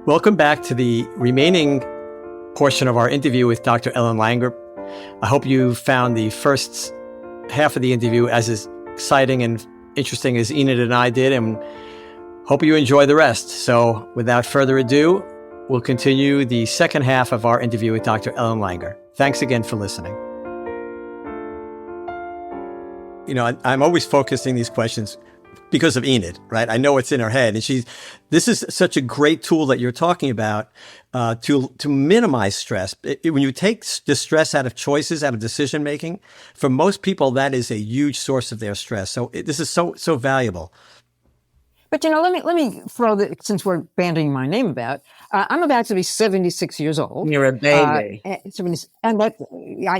Welcome back to the remaining portion of our interview with Dr. Ellen Langer. I hope you found the first half of the interview as exciting and interesting as Enid and I did, and hope you enjoy the rest. So without further ado, we'll continue the second half of our interview with Dr. Ellen Langer. Thanks again for listening. You know, I'm always focusing these questions because of Enid, right? I know what's in her head, and this is such a great tool that you're talking about to minimize stress. When you take the stress out of choices, out of decision making, for most people that is a huge source of their stress. So this is so valuable. But, you know, let me throw since we're bandying my name about, I'm about to be 76 years old. You're a baby. And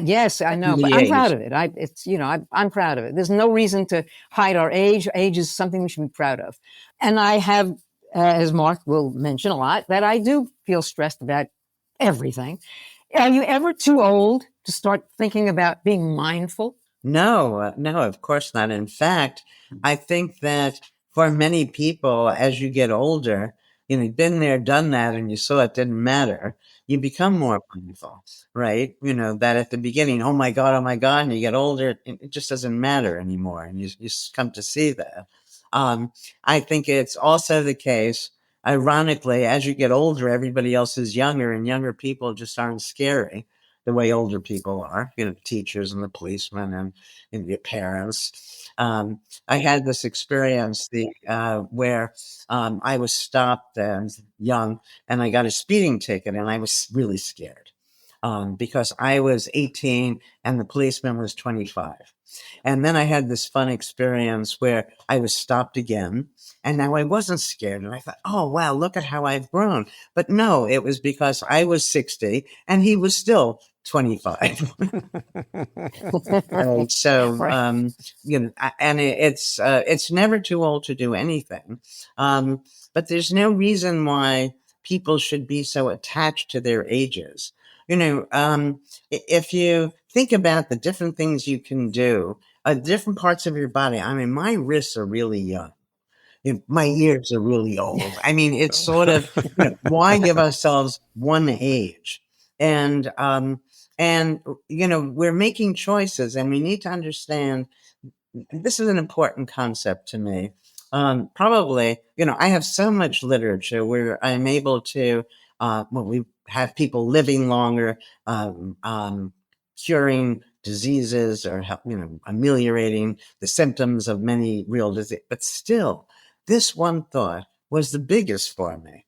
yes, I know, but I'm proud of it. I'm proud of it. There's no reason to hide our age. Age is something we should be proud of. And I have, as Mark will mention a lot, that I do feel stressed about everything. Are you ever too old to start thinking about being mindful? No, of course not. In fact, I think that for many people, as you get older, you've been there, done that, and you saw it didn't matter, you become more mindful, right? That at the beginning, oh my God, and you get older, it just doesn't matter anymore. And you come to see that. I think it's also the case, ironically, as you get older, everybody else is younger, and younger people just aren't scary the way older people are, the teachers and the policemen and your parents. I had this experience where I was stopped as young, and I got a speeding ticket, and I was really scared because I was 18 and the policeman was 25. And then I had this fun experience where I was stopped again, and now I wasn't scared. And I thought, oh, wow, look at how I've grown. But no, it was because I was 60 and he was still 25. And so, and it's never too old to do anything. But there's no reason why people should be so attached to their ages. If you think about the different things you can do, different parts of your body. I mean, my wrists are really young. My ears are really old. I mean, it's sort of, why give ourselves one age? And we're making choices, and we need to understand this is an important concept to me. Probably, I have so much literature where I'm able to, we have people living longer, curing diseases or ameliorating the symptoms of many real diseases. But still, this one thought was the biggest for me,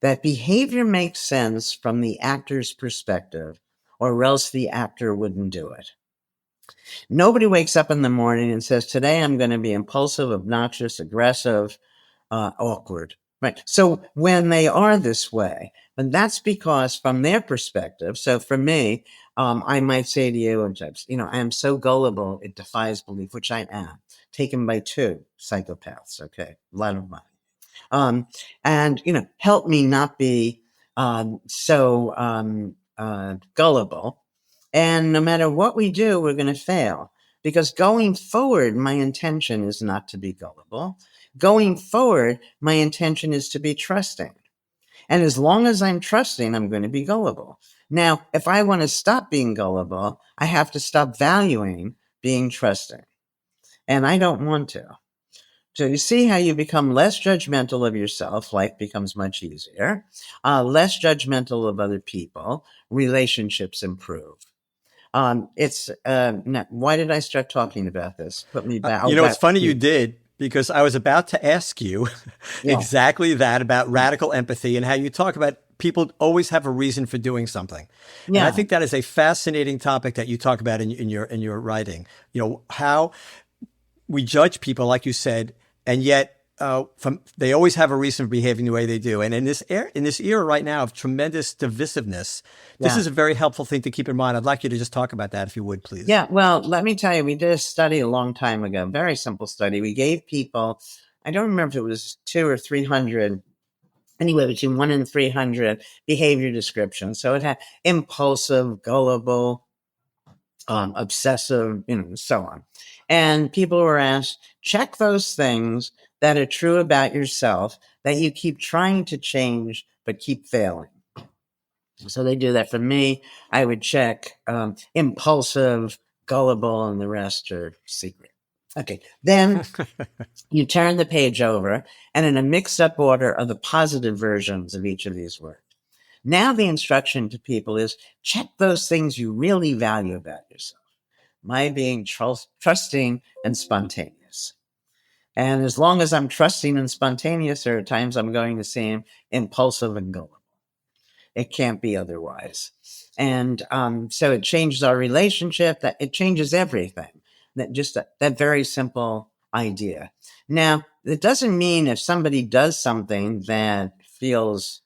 that behavior makes sense from the actor's perspective, or else the actor wouldn't do it. Nobody wakes up in the morning and says, today I'm going to be impulsive, obnoxious, aggressive, awkward. Right. So when they are this way, and that's because from their perspective, so for me, I might say to you, I am so gullible, it defies belief, which I am, taken by two psychopaths. Okay. A lot of money. And, help me not be so gullible. And no matter what we do, we're going to fail. Because going forward, my intention is not to be gullible. Going forward, my intention is to be trusting. And as long as I'm trusting, I'm going to be gullible. Now, if I want to stop being gullible, I have to stop valuing being trusting. And I don't want to. So you see how you become less judgmental of yourself, life becomes much easier, less judgmental of other people, relationships improve. Why did I start talking about this? Put me back. It's funny you did, because I was about to ask you exactly that about radical empathy and how you talk about people always have a reason for doing something. Yeah. And I think that is a fascinating topic that you talk about in your writing. How we judge people, like you said, and yet they always have a reason for behaving the way they do. And in this era right now of tremendous divisiveness, this is a very helpful thing to keep in mind. I'd like you to just talk about that, if you would, please. Yeah, well, let me tell you, we did a study a long time ago, very simple study. We gave people, I don't remember if it was 200 or 300, anyway, between 1 and 300 behavior descriptions. So it had impulsive, gullible, obsessive, so on. And people were asked, check those things that are true about yourself that you keep trying to change but keep failing. So they do that. For me, I would check impulsive, gullible, and the rest are secret. Okay, then you turn the page over, and in a mixed up order are the positive versions of each of these words. Now the instruction to people is check those things you really value about yourself. My being trusting and spontaneous. And as long as I'm trusting and spontaneous, there are times I'm going to seem impulsive and gullible. It can't be otherwise. And so it changes our relationship, that it changes everything. That very simple idea. Now, it doesn't mean if somebody does something that feels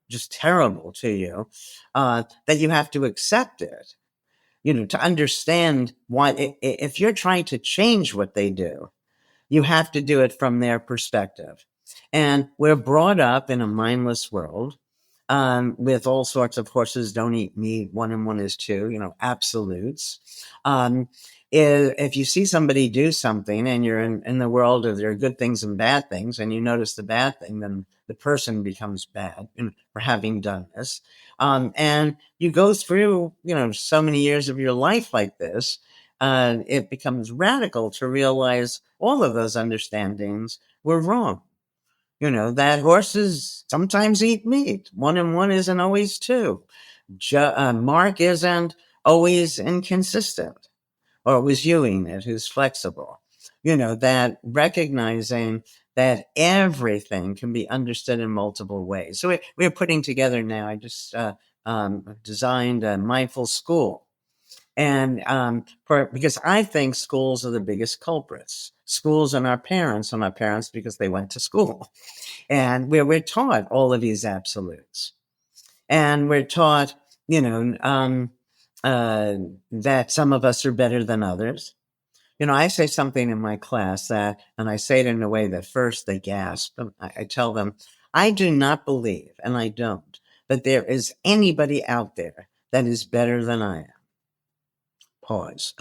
just terrible to you, that you have to accept it. To understand why, if you're trying to change what they do, you have to do it from their perspective. And we're brought up in a mindless world with all sorts of horses don't eat meat, 1 and 1 is 2, absolutes. If you see somebody do something and you're in the world of there are good things and bad things, and you notice the bad thing, then the person becomes bad for having done this. And you go through, so many years of your life like this, it becomes radical to realize all of those understandings were wrong. That horses sometimes eat meat. 1 and 1 isn't always 2. Mark isn't always inconsistent, or it was Ewing who's flexible. That recognizing that everything can be understood in multiple ways. So we're putting together now, I just designed a mindful school. And because I think schools are the biggest culprits. Schools and our parents because they went to school. And we're taught all of these absolutes. And we're taught, that some of us are better than others. I say something in my class and I say it in a way that first they gasp. I tell them, I do not believe, and I don't, that there is anybody out there that is better than I am. Pause.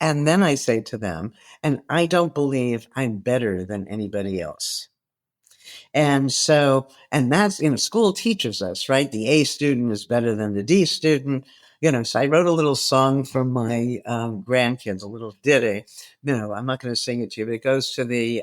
And then I say to them, and I don't believe I'm better than anybody else. And so, and that's, school teaches us, right? The A student is better than the D student. So I wrote a little song for my grandkids, a little ditty. I'm not going to sing it to you, but it goes to the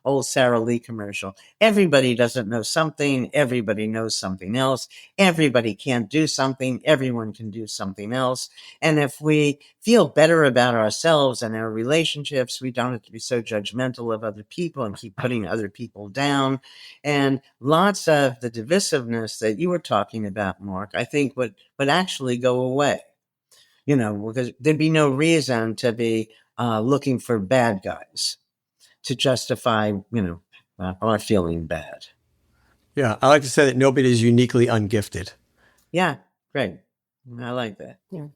old Sara Lee commercial. Everybody doesn't know something. Everybody knows something else. Everybody can't do something. Everyone can do something else. And if we feel better about ourselves and our relationships, we don't have to be so judgmental of other people and keep putting other people down. And lots of the divisiveness that you were talking about, Mark, I think would actually go away, because there'd be no reason to be looking for bad guys to justify, our feeling bad. Yeah, I like to say that nobody is uniquely ungifted. Yeah, great. I like that. Yeah.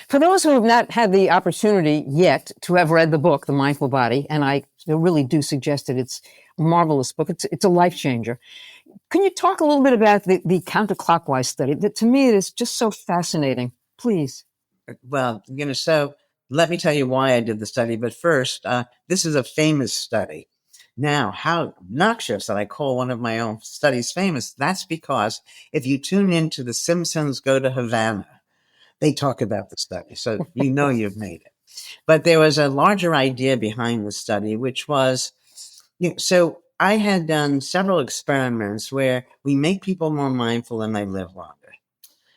For those who have not had the opportunity yet to have read the book, The Mindful Body, and I really do suggest it, it's a marvelous book. It's a life changer. Can you talk a little bit about the counterclockwise study? That to me, it is just so fascinating. Please. Well, so let me tell you why I did the study. But first, this is a famous study. Now, how obnoxious that I call one of my own studies famous. That's because if you tune into The Simpsons Go to Havana, they talk about the study. So you've made it. But there was a larger idea behind the study, which was, so I had done several experiments where we make people more mindful and they live longer.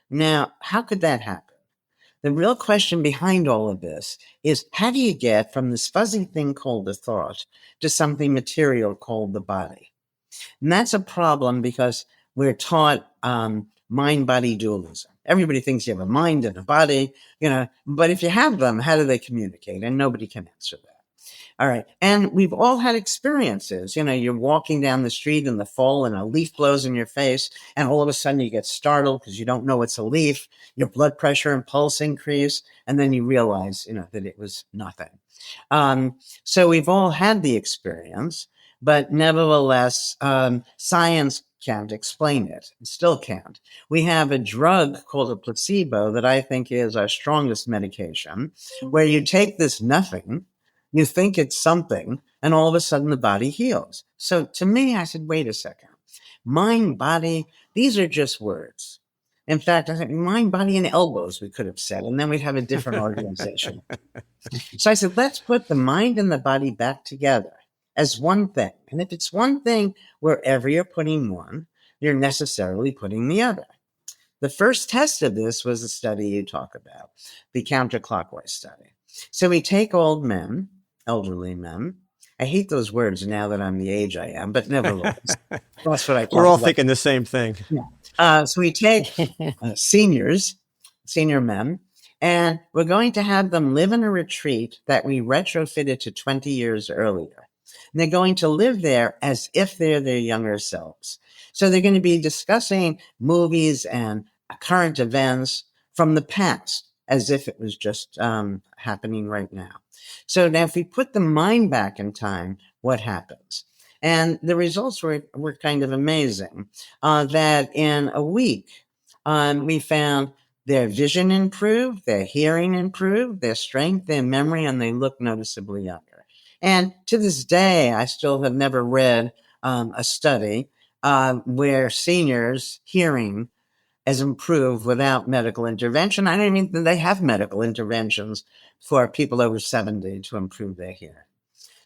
Now, how could that happen? The real question behind all of this is, how do you get from this fuzzy thing called the thought to something material called the body? And that's a problem because we're taught mind-body dualism. Everybody thinks you have a mind and a body, but if you have them, how do they communicate? And nobody can answer that. All right. And we've all had experiences. You're walking down the street in the fall and a leaf blows in your face, and all of a sudden you get startled because you don't know it's a leaf. Your blood pressure and pulse increase, and then you realize, that it was nothing. So we've all had the experience, but nevertheless, science can't explain it. Still can't. We have a drug called a placebo that I think is our strongest medication, where you take this nothing, you think it's something, and all of a sudden the body heals. So to me, I said, wait a second. Mind, body, these are just words. In fact, I think mind, body, and elbows, we could have said, and then we'd have a different organization. So I said, let's put the mind and the body back together as one thing. And if it's one thing, wherever you're putting one, you're necessarily putting the other. The first test of this was the study you talk about, the counterclockwise study. So we take old men, elderly men. I hate those words now that I'm the age I am, but nevertheless, that's what I We're all thinking the same thing. Yeah. So we take senior men, and we're going to have them live in a retreat that we retrofitted to 20 years earlier. And they're going to live there as if they're their younger selves. So they're going to be discussing movies and current events from the past as if it was just happening right now. So now if we put the mind back in time, what happens? And the results were kind of amazing, that in a week, we found their vision improved, their hearing improved, their strength, their memory, and they look noticeably younger. And to this day, I still have never read a study where seniors' hearing has improved without medical intervention. I don't mean that they have medical interventions for people over 70 to improve their hearing.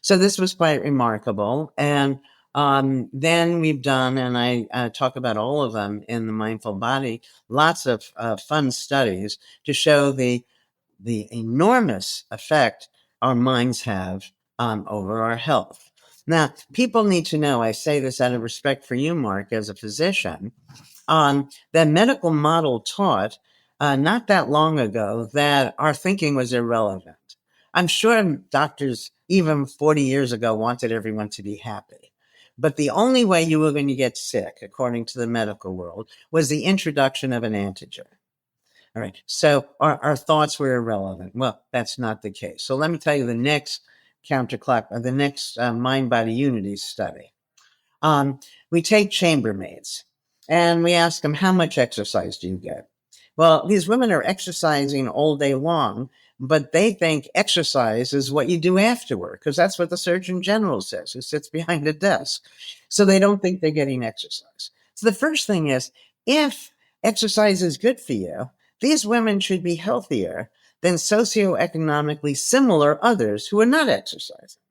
So this was quite remarkable. And then we've done, and I talk about all of them in the Mindful Body, lots of fun studies to show the enormous effect our minds have over our health. Now, people need to know, I say this out of respect for you, Mark, as a physician, the medical model taught not that long ago that our thinking was irrelevant. I'm sure doctors, even 40 years ago, wanted everyone to be happy. But the only way you were going to get sick, according to the medical world, was the introduction of an antigen. All right. So our thoughts were irrelevant. Well, that's not the case. So let me tell you the next the next mind-body unity study. We take chambermaids and we ask them, how much exercise do you get? Well, these women are exercising all day long, but they think exercise is what you do afterward, because that's what the Surgeon General says, who sits behind a desk. So they don't think they're getting exercise. So the first thing is, if exercise is good for you, these women should be healthier than socioeconomically similar others who are not exercising.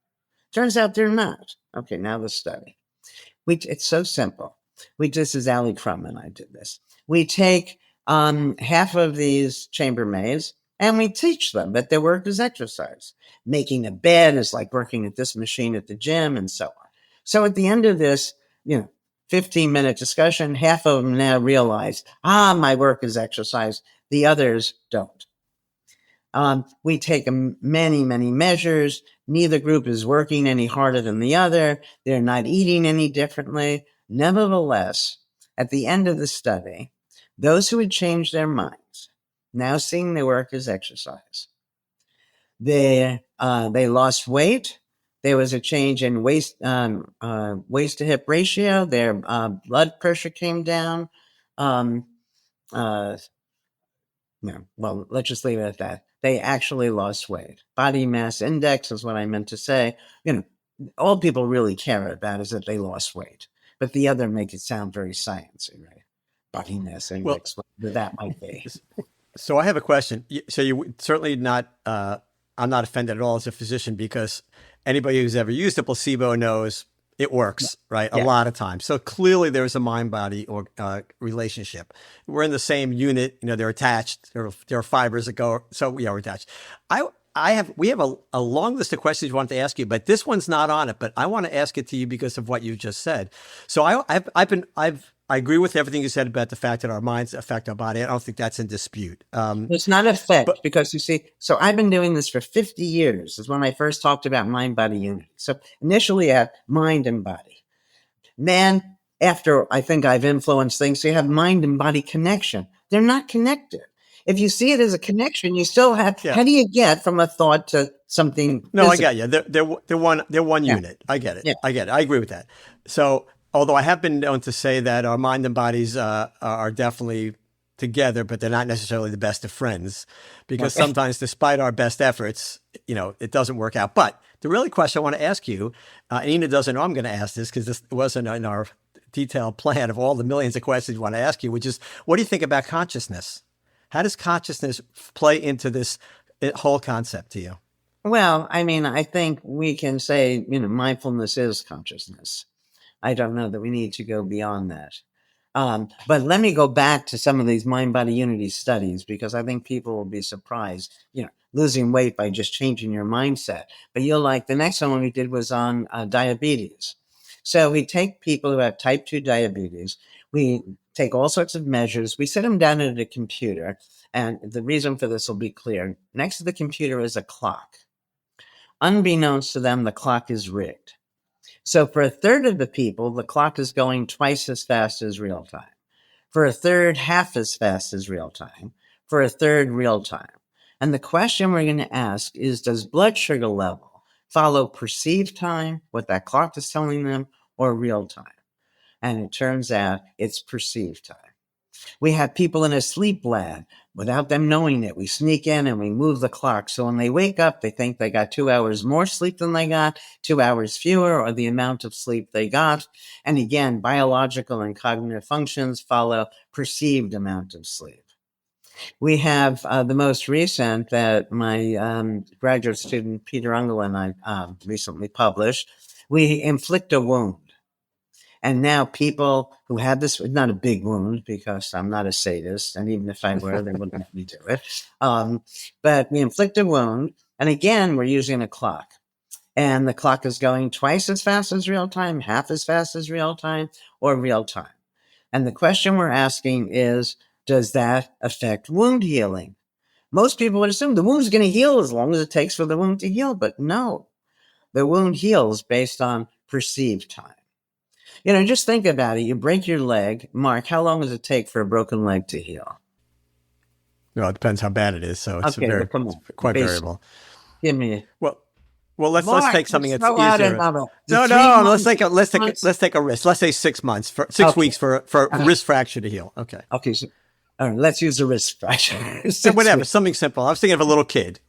Turns out they're not. Okay, now the study. It's so simple. This is Ali Crum and I did this. We take half of these chambermaids and we teach them that their work is exercise. Making a bed is like working at this machine at the gym and so on. So at the end of this, 15-minute discussion, half of them now realize, my work is exercise. The others don't. We take many, many measures. Neither group is working any harder than the other. They're not eating any differently. Nevertheless, at the end of the study, those who had changed their minds, now seeing their work as exercise, they lost weight. There was a change in waist to hip ratio. Their blood pressure came down. Well, let's just leave it at that. They actually lost weight. Body mass index is what I meant to say. All people really care about is that they lost weight. But the other make it sound very sciencey, right? Body mass index, whatever that might be. So I have a question. So you certainly not, I'm not offended at all as a physician, because anybody who's ever used a placebo knows it works, right? A lot of times. So clearly there's a mind-body or relationship. We're in the same unit. They're attached. There are fibers that go. So we're attached. We have a long list of questions we want to ask you, but this one's not on it. But I want to ask it to you because of what you just said. So I agree with everything you said about the fact that our minds affect our body. I don't think that's in dispute. It's not effect, because you see, so I've been doing this for 50 years. Is when I first talked about mind-body unity. So initially I had mind and body. Then after I think I've influenced things, so you have mind and body connection. They're not connected. If you see it as a connection, you still have, how do you get from a thought to something? No, physical? I got you. They're one unit. I get it. Yeah. I get it. I agree with that. So Although I have been known to say that our mind and bodies are definitely together, but they're not necessarily the best of friends, because Okay. sometimes, despite our best efforts, it doesn't work out. But the really question I want to ask you, and Ina doesn't know I'm going to ask this because this wasn't in our detailed plan of all the millions of questions we want to ask you, which is, what do you think about consciousness? How does consciousness play into this whole concept to you? Well, I mean, I think we can say, mindfulness is consciousness. I don't know that we need to go beyond that. But let me go back to some of these mind-body unity studies, because I think people will be surprised, losing weight by just changing your mindset. But you'll like the next one we did was on diabetes. So we take people who have type 2 diabetes. We take all sorts of measures. We sit them down at a computer. And the reason for this will be clear. Next to the computer is a clock. Unbeknownst to them, the clock is rigged. So for a third of the people, the clock is going twice as fast as real time. For a third, half as fast as real time. For a third, real time. And the question we're going to ask is, does blood sugar level follow perceived time, what that clock is telling them, or real time? And it turns out it's perceived time. We have people in a sleep lab without them knowing it. We sneak in and we move the clock. So when they wake up, they think they got 2 hours more sleep than they got, 2 hours fewer, or the amount of sleep they got. And again, biological and cognitive functions follow perceived amount of sleep. We have the most recent that my graduate student, Peter Ungle, and I recently published. We inflict a wound. And now people who have this, not a big wound, because I'm not a sadist, and even if I were, they wouldn't let me do it. But we inflict a wound, and again, we're using a clock. And the clock is going twice as fast as real time, half as fast as real time, or real time. And the question we're asking is, does that affect wound healing? Most people would assume the wound's going to heal as long as it takes for the wound to heal, but no. The wound heals based on perceived time. Just think about it. You break your leg. Mark, how long does it take for a broken leg to heal? Well, it depends how bad it is. So it's it's quite variable. Give me Well, let's take something that's easier. No, let's take a risk. Let's say 6 months for 6 weeks for a wrist fracture to heal. Okay. Okay. So, all right, let's use the wrist fracture. Whatever, something simple. I was thinking of a little kid.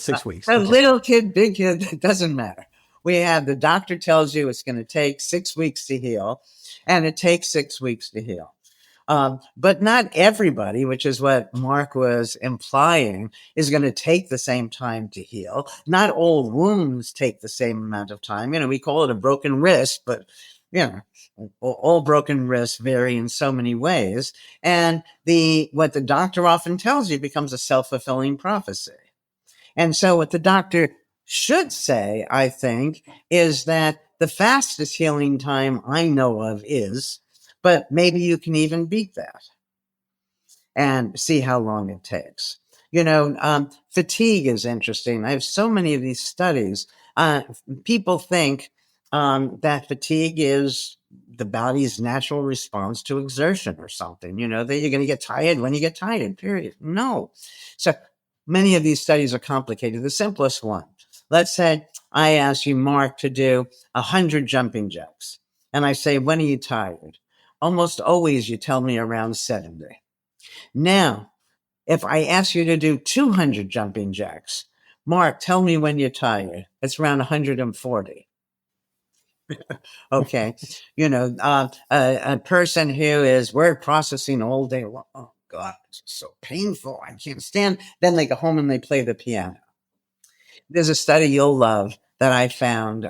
6 weeks. A little kid, big kid, it doesn't matter. We have the doctor tells you it's going to take 6 weeks to heal, and it takes 6 weeks to heal. But not everybody, which is what Mark was implying, is going to take the same time to heal. Not all wounds take the same amount of time. We call it a broken wrist, but all broken wrists vary in so many ways. And what the doctor often tells you becomes a self-fulfilling prophecy. And so what the doctor should say, I think, is that the fastest healing time I know of is, but maybe you can even beat that and see how long it takes. Fatigue is interesting. I have so many of these studies. People think that fatigue is the body's natural response to exertion or something, that you're going to get tired when you get tired, period. No. So many of these studies are complicated. The simplest one, let's say I ask you, Mark, to do 100 jumping jacks. And I say, when are you tired? Almost always you tell me around 70. Now, if I ask you to do 200 jumping jacks, Mark, tell me when you're tired. It's around 140. Okay. A person who is word processing all day long. Oh, God, it's so painful. I can't stand. Then they go home and they play the piano. There's a study you'll love that I found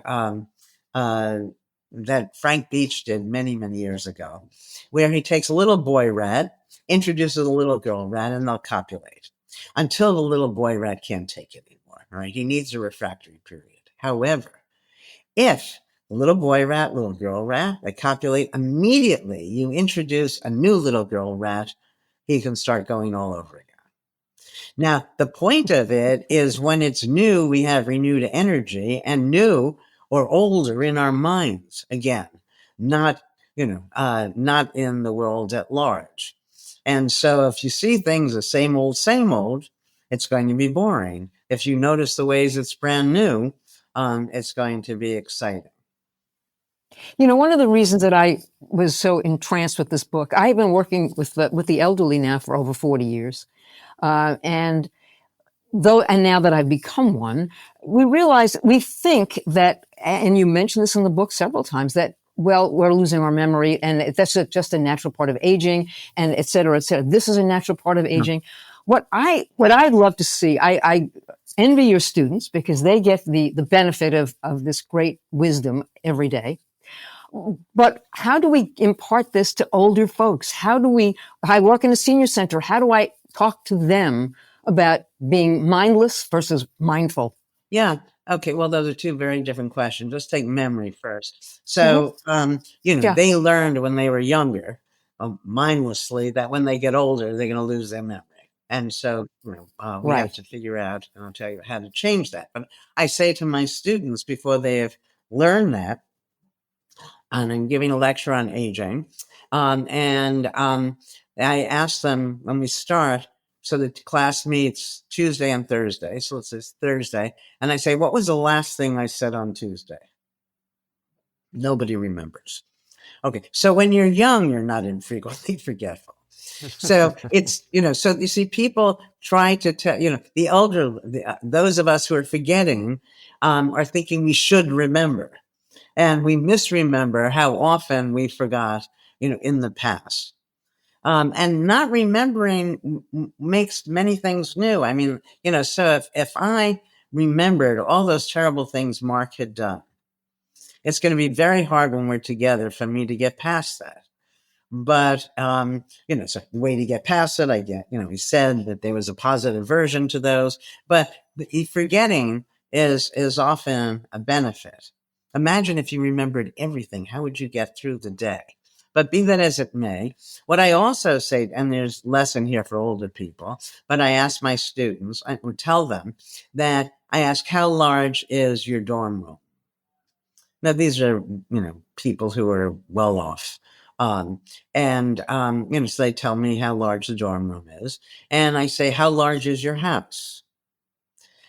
that Frank Beach did many, many years ago, where he takes a little boy rat, introduces a little girl rat, and they'll copulate until the little boy rat can't take it anymore. All right. He needs a refractory period. However, if the little boy rat, little girl rat, they copulate immediately, you introduce a new little girl rat, he can start going all over again. Now, the point of it is when it's new, we have renewed energy, and new or old are in our minds again, not in the world at large. And so if you see things the same old, it's going to be boring. If you notice the ways it's brand new, it's going to be exciting. One of the reasons that I was so entranced with this book, I've been working with the elderly now for over 40 years. And now that I've become one, we think that, and you mentioned this in the book several times, that, well, we're losing our memory and that's just a natural part of aging, and et cetera, et cetera. This is a natural part of aging. What I'd love to see, I envy your students because they get the benefit of this great wisdom every day. But how do we impart this to older folks? I work in a senior center. How do I talk to them about being mindless versus mindful? Yeah. Okay. Well, those are two very different questions. Let's take memory first. So, they learned when they were younger, mindlessly, that when they get older, they're going to lose their memory. And so, we have to figure out, and I'll tell you how to change that. But I say to my students before they have learned that, and I'm giving a lecture on aging. I ask them when we start, so the class meets Tuesday and Thursday. So it's this Thursday. And I say, what was the last thing I said on Tuesday? Nobody remembers. Okay. So when you're young, you're not infrequently forgetful. So it's, so you see, people try to tell, the older, those of us who are forgetting, are thinking we should remember. And we misremember how often we forgot, in the past. And not remembering makes many things new. I mean, so if I remembered all those terrible things Mark had done, it's going to be very hard when we're together for me to get past that. But, so the way to get past it, I get, he said that there was a positive version to those, but forgetting is often a benefit. Imagine if you remembered everything, how would you get through the day? But be that as it may, what I also say, and there's lesson here for older people, but I ask my students, I would tell them that I ask, how large is your dorm room? Now, these are, people who are well off. So they tell me how large the dorm room is. And I say, how large is your house?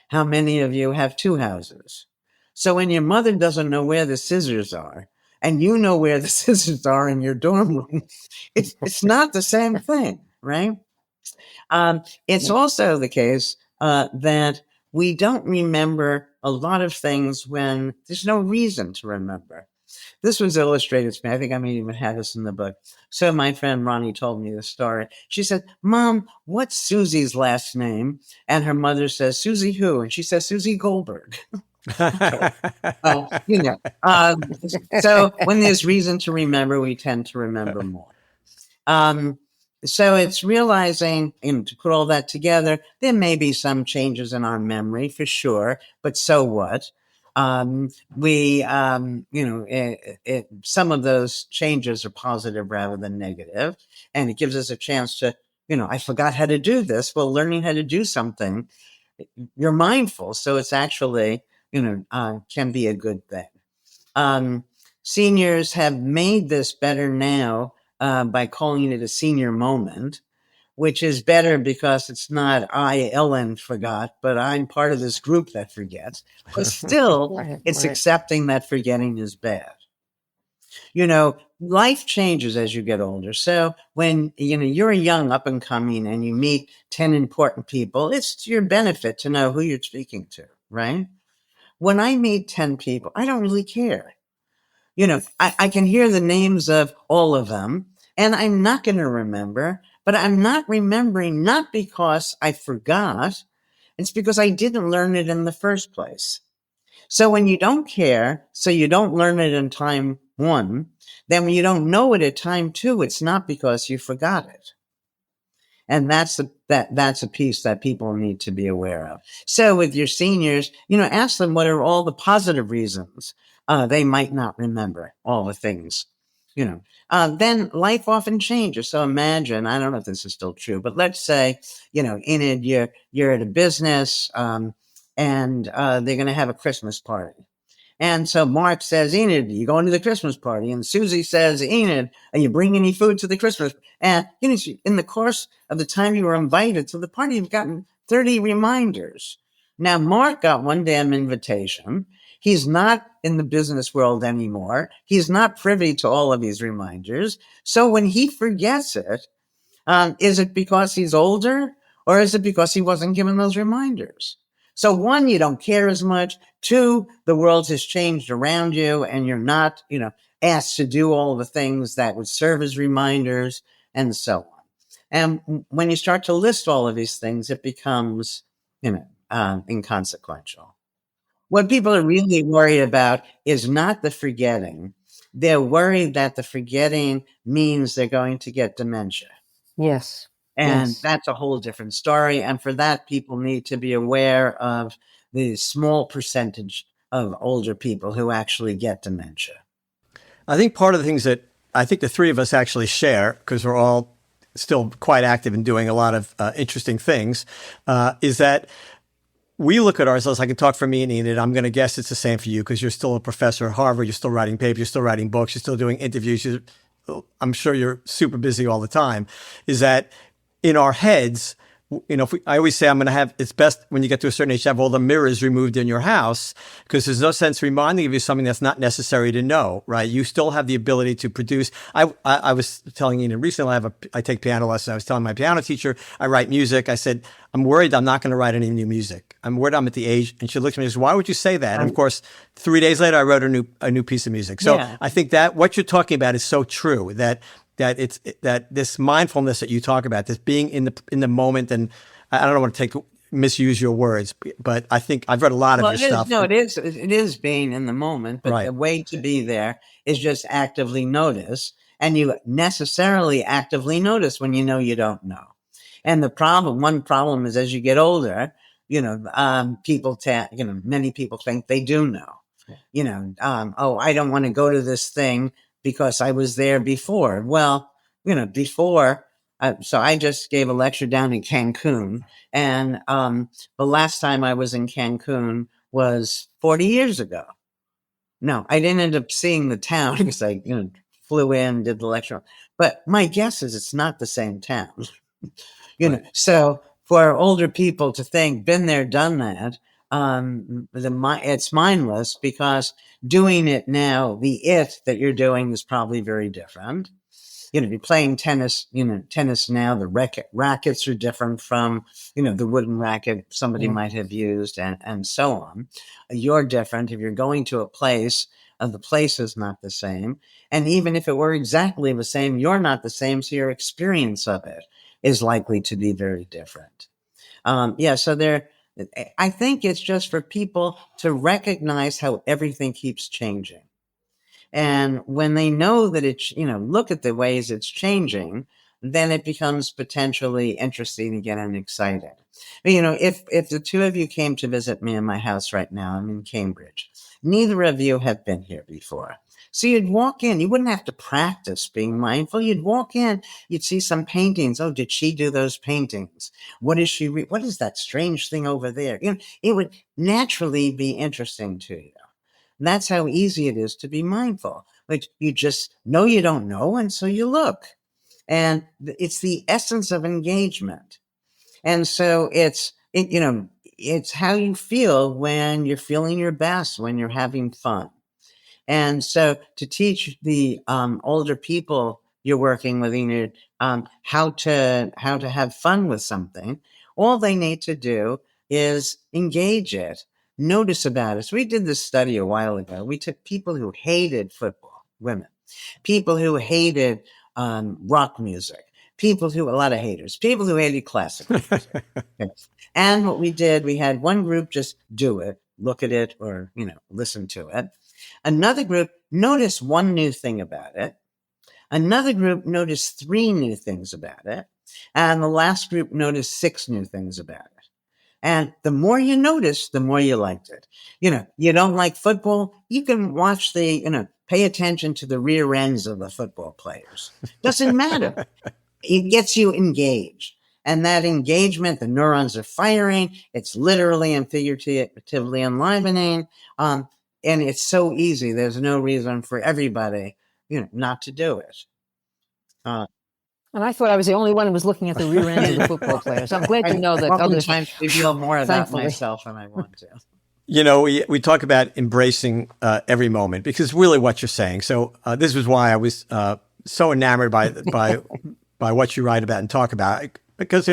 How many of you have two houses? So when your mother doesn't know where the scissors are, and you know where the scissors are in your dorm room, it's not the same thing, right? It's also the case that we don't remember a lot of things when there's no reason to remember. This was illustrated to me. I think I may even have this in the book. So my friend Ronnie told me this story. She said, Mom, what's Susie's last name? And her mother says, Susie who? And she says, Susie Goldberg. So when there's reason to remember, we tend to remember more. So it's realizing, to put all that together, there may be some changes in our memory for sure, but so what? Some of those changes are positive rather than negative, and it gives us a chance to, I forgot how to do this. Well, learning how to do something, you're mindful. So it's actually, can be a good thing. Seniors have made this better now by calling it a senior moment, which is better because it's not Ellen, forgot, but I'm part of this group that forgets. But still, it's accepting that forgetting is bad. Life changes as you get older. So when, you're a young up and coming and you meet 10 important people, it's to your benefit to know who you're speaking to, right? When I meet 10 people, I don't really care. I can hear the names of all of them and I'm not going to remember, but I'm not remembering not because I forgot. It's because I didn't learn it in the first place. So when you don't care, so you don't learn it in time one, then when you don't know it at time two, it's not because you forgot it. And that's a piece that people need to be aware of. So with your seniors, ask them what are all the positive reasons they might not remember all the things. Then life often changes. So imagine, I don't know if this is still true, but let's say, Enid, you're at a business and they're going to have a Christmas party. And so Mark says, Enid, you going to the Christmas party? And Susie says, Enid, are you bringing any food to the Christmas? And in the course of the time you were invited to the party, you've gotten 30 reminders. Now, Mark got one damn invitation. He's not in the business world anymore. He's not privy to all of these reminders. So when he forgets it, is it because he's older, or is it because he wasn't given those reminders? So one, you don't care as much. Two, the world has changed around you and you're not, asked to do all the things that would serve as reminders and so on. And when you start to list all of these things, it becomes, inconsequential. What people are really worried about is not the forgetting. They're worried that the forgetting means they're going to get dementia. Yes. And that's a whole different story. And for that, people need to be aware of the small percentage of older people who actually get dementia. I think part of the things that I think the three of us actually share, because we're all still quite active in doing a lot of interesting things, is that we look at ourselves. I can talk for me and Enid. I'm going to guess it's the same for you because you're still a professor at Harvard. You're still writing papers. You're still writing books. You're still doing interviews. I'm sure you're super busy all the time. Is that in our heads, I always say it's best when you get to a certain age to have all the mirrors removed in your house, because there's no sense reminding of you something that's not necessary to know, right? You still have the ability to produce. I was telling you recently, I take piano lessons. I was telling my piano teacher, I write music. I said, I'm worried I'm not going to write any new music. I'm worried I'm at the age. And she looked at me and said, why would you say that? And of course, 3 days later, I wrote a new piece of music. So yeah. I think that what you're talking about is so true, that this mindfulness that you talk about, this being in the moment, and I don't want to misuse your words, but I think I've read a lot of your stuff. No, it is being in the moment, but right. The way to be there is just actively notice, and you necessarily actively notice when you know you don't know. And one problem is as you get older, many people think they do know. I don't want to go to this thing because I was there before. Well, before, so I just gave a lecture down in Cancun, and the last time I was in Cancun was 40 years ago. No, I didn't end up seeing the town because I flew in, did the lecture. But my guess is it's not the same town. Right. So for older people to think, been there, done that, it's mindless, because doing it now, the it that you're doing is probably very different. You're playing tennis, tennis now, the rackets are different from, the wooden racket somebody might have used, and so on. You're different. If you're going to a place, the place is not the same. And even if it were exactly the same, you're not the same. So your experience of it is likely to be very different. So I think it's just for people to recognize how everything keeps changing. And when they know that look at the ways it's changing, then it becomes potentially interesting again and exciting. But, if the two of you came to visit me in my house right now, I'm in Cambridge, neither of you have been here before. So you'd walk in, you wouldn't have to practice being mindful. You'd walk in, you'd see some paintings. Oh, did she do those paintings? What is she what is that strange thing over there? It would naturally be interesting to you. And that's how easy it is to be mindful. Like, you just know you don't know, and so you look. And it's the essence of engagement. And so it's how you feel when you're feeling your best, when you're having fun. And so to teach the older people you're working with, how to have fun with something, all they need to do is engage it, notice about it. So we did this study a while ago. We took people who hated football, women, people who hated rock music, a lot of haters, people who hated classical music. Okay. And what we did, we had one group just do it, look at it, or, listen to it. Another group noticed one new thing about it. Another group noticed 3 new things about it. And the last group noticed 6 new things about it. And the more you notice, the more you liked it. You don't like football, you can watch pay attention to the rear ends of the football players. Doesn't matter. It gets you engaged. And that engagement, the neurons are firing. It's literally and figuratively enlivening. And it's so easy. There's no reason for everybody, not to do it. And I thought I was the only one who was looking at the rear ends of the football players. I'm glad to know that oftentimes I feel more about myself than I want to. We talk about embracing every moment because really what you're saying. So this was why I was so enamored by what you write about and talk about because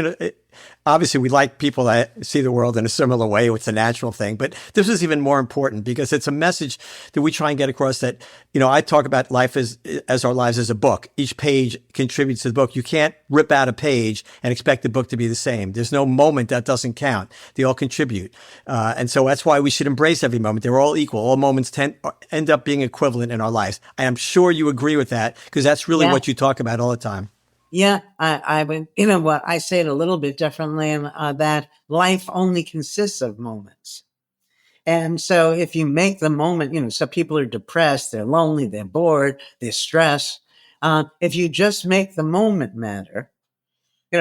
obviously we like people that see the world in a similar way. It's a natural thing, but this is even more important because it's a message that we try and get across that, I talk about life as our lives as a book. Each page contributes to the book. You can't rip out a page and expect the book to be the same. There's no moment that doesn't count. They all contribute. And so that's why we should embrace every moment. They're all equal. All moments end up being equivalent in our lives. I am sure you agree with that because that's really what you talk about all the time. Yeah, I would, what I say it a little bit differently, that life only consists of moments. And so if you make the moment, so people are depressed, they're lonely, they're bored, they're stressed. If you just make the moment matter, you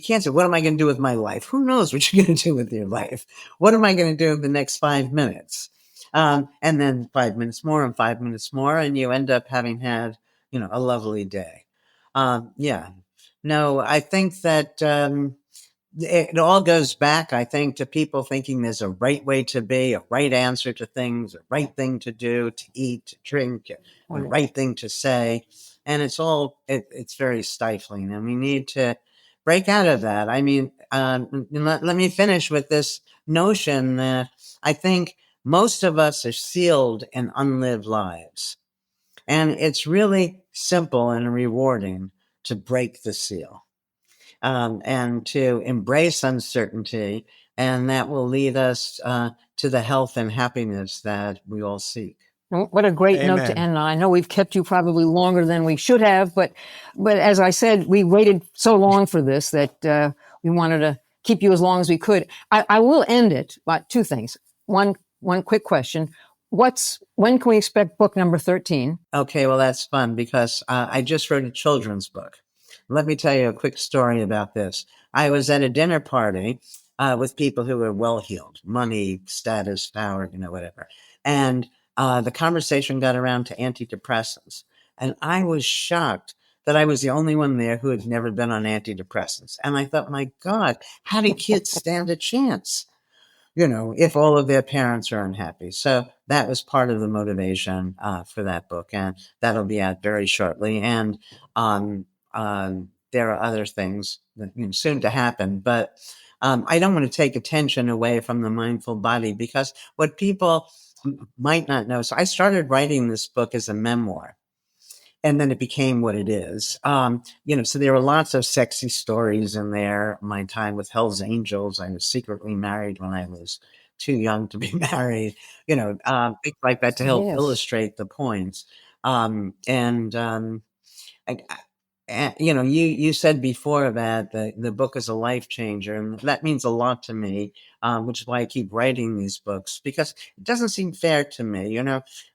can't say, what am I going to do with my life? Who knows what you're going to do with your life? What am I going to do in the next 5 minutes? And then 5 minutes more and 5 minutes more, and you end up having had, a lovely day. Yeah. No, I think that it all goes back, I think, to people thinking there's a right way to be, a right answer to things, a right thing to do, to eat, to drink, the right thing to say. And it's very stifling. And we need to break out of that. I mean, let me finish with this notion that I think most of us are sealed in unlived lives. And it's really simple and rewarding to break the seal and to embrace uncertainty. And that will lead us to the health and happiness that we all seek. What a great note to end on. I know we've kept you probably longer than we should have, but as I said, we waited so long for this that we wanted to keep you as long as we could. I will end it by two things. One quick question. When can we expect book number 13? Okay, well, that's fun because I just wrote a children's book. Let me tell you a quick story about this. I was at a dinner party with people who were well-heeled, money, status, power, whatever. And the conversation got around to antidepressants. And I was shocked that I was the only one there who had never been on antidepressants. And I thought, my God, how do kids stand a chance? If all of their parents are unhappy. So that was part of the motivation for that book. And that'll be out very shortly. And there are other things that soon to happen. But I don't want to take attention away from the mindful body because what people might not know. So I started writing this book as a memoir. And then it became what it is. So there were lots of sexy stories in there. My time with Hell's Angels. I was secretly married when I was too young to be married. Things like that to help illustrate the points. You said before that the book is a life changer, and that means a lot to me, which is why I keep writing these books, because it doesn't seem fair to me.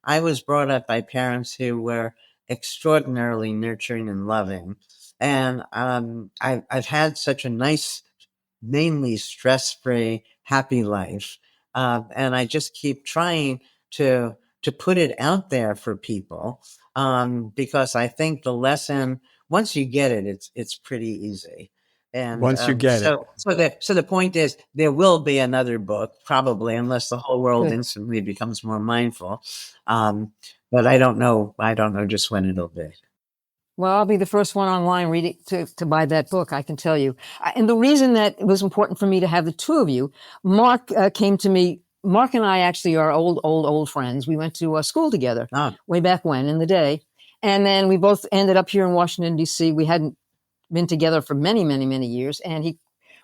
I was brought up by parents who were extraordinarily nurturing and loving, and I've had such a nice, mainly stress-free, happy life, and I just keep trying to put it out there for people, because I think the lesson, once you get it, it's pretty easy. And once you get it. So the point is, there will be another book, probably, unless the whole world instantly becomes more mindful. But I don't know just when it'll be. Well, I'll be the first one online reading to buy that book, I can tell you. And the reason that it was important for me to have the two of you, Mark came to me. Mark and I actually are old friends. We went to school together way back when in the day. And then we both ended up here in Washington, D.C. We hadn't been together for many, many, many years. And he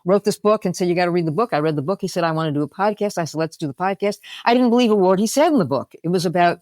wrote this book and said, you got to read the book. I read the book. He said, I want to do a podcast. I said, let's do the podcast. I didn't believe a word he said in the book. It was about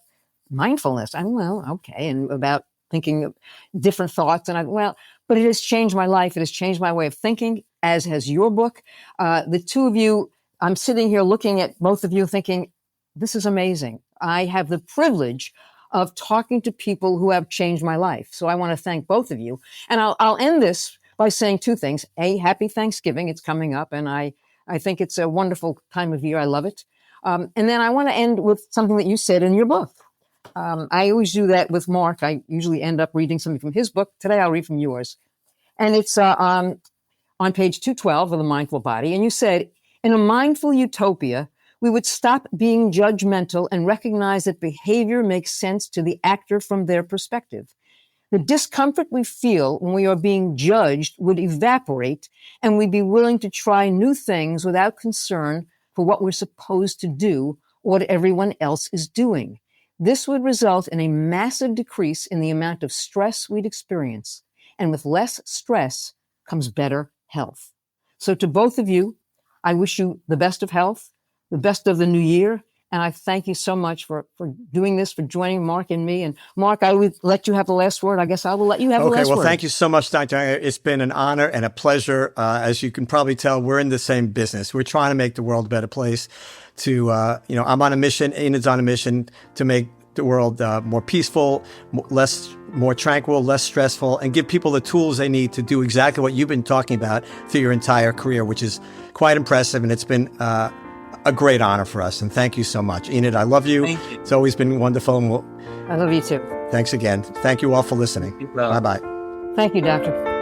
mindfulness. Okay. And about thinking of different thoughts. And but it has changed my life. It has changed my way of thinking, as has your book. The two of you, I'm sitting here looking at both of you thinking, this is amazing. I have the privilege of talking to people who have changed my life. So I want to thank both of you. And I'll end this by saying two things. A, happy Thanksgiving. It's coming up. And I think it's a wonderful time of year. I love it. And then I want to end with something that you said in your book. I always do that with Mark. I usually end up reading something from his book. Today I'll read from yours. And it's on page 212 of The Mindful Body. And you said, in a mindful utopia, we would stop being judgmental and recognize that behavior makes sense to the actor from their perspective. The discomfort we feel when we are being judged would evaporate, and we'd be willing to try new things without concern for what we're supposed to do or what everyone else is doing. This would result in a massive decrease in the amount of stress we'd experience. And with less stress comes better health. So to both of you, I wish you the best of health, the best of the new year. And I thank you so much for doing this, for joining Mark and me. And Mark, I would let you have the last word. I guess I will let you have the last word. Okay, well, thank you so much, Dr. It's been an honor and a pleasure. As you can probably tell, we're in the same business. We're trying to make the world a better place. I'm on a mission, Enid's on a mission to make the world more peaceful, more tranquil, less stressful, and give people the tools they need to do exactly what you've been talking about through your entire career, which is quite impressive. And it's been a great honor for us. And thank you so much. Enid, I love you. Thank you. It's always been wonderful. And I love you too. Thanks again. Thank you all for listening. Bye-bye. Thank you, Doctor.